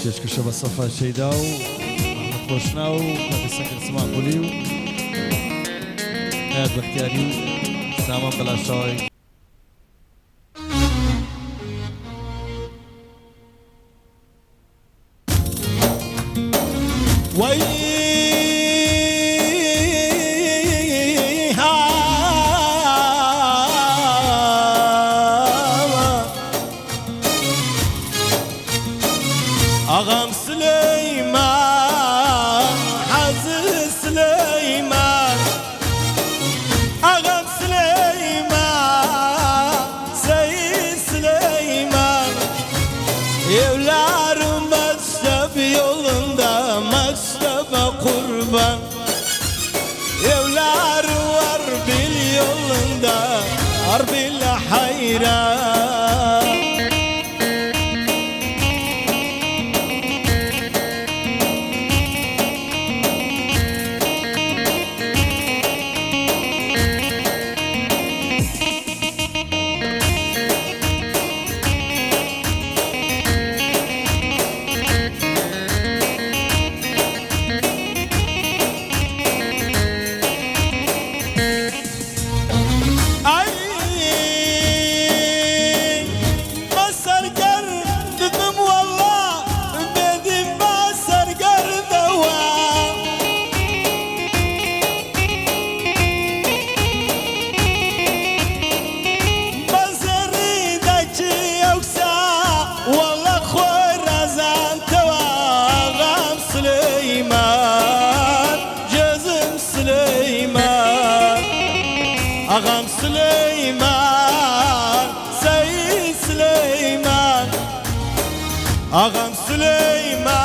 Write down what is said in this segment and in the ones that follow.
كشكشة بصفة شيداو أحمد خوشناو كافي سكر سماع بوليو نهاد بختياريو سامان بلاشاي أغام سليمان حزي سليمان أغام سليمان سيد سليمان Evlar meşrep yolunda meşrep kurban Evlar var bil yolunda harbil hayran Ağam Süleyman, Seyit Süleyman Ağam Süleyman,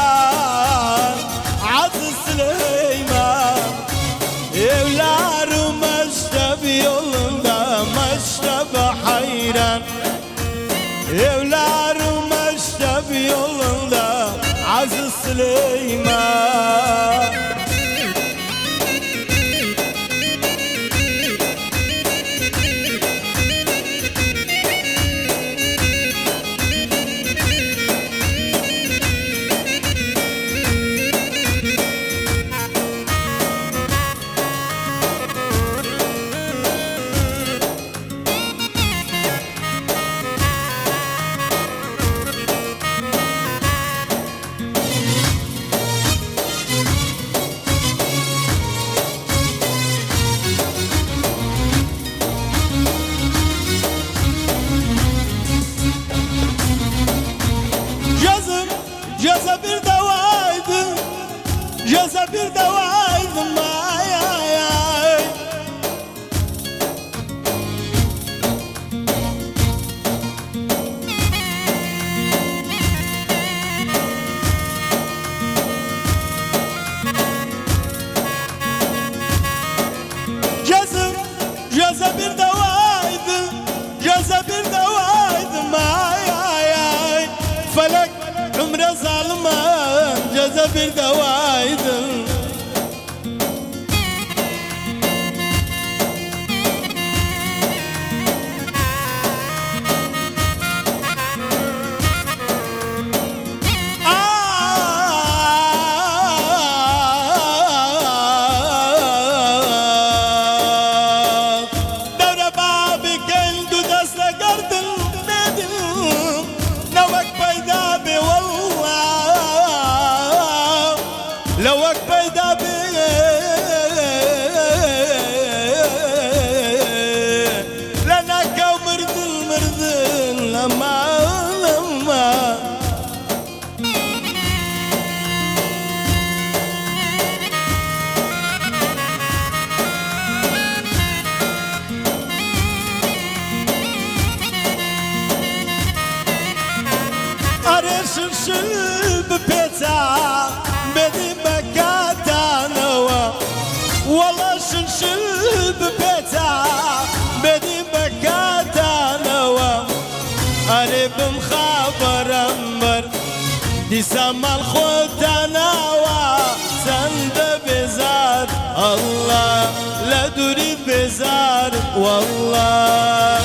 Aziz Süleyman Evlarım meşrep yolunda meşrep hayran Evlarım meşrep yolunda Aziz Süleyman Ceza bir davaydı, ceza bir davaydı ay ay ay. Ceza bir davaydı, ceza bir davaydı ay ay ay. Felek عمره ظالمه جزا bir davaydı Devre babi geldi desle gardın dedim Nevak payda be لوك بيدا بي لنا كومردن مردن لما أرشل شل ببيتا بدي بكاتانوا والله شل ببيتا بدي بكاتانوا قريب مخابر أمبر دي سما الخوتانوا سند بزار الله لا دري بزار والله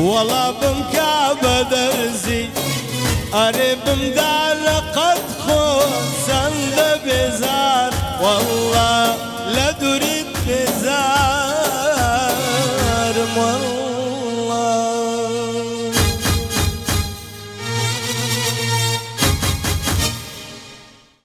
والله بمكابة درزي قريب مدار قد خو سند بزار والله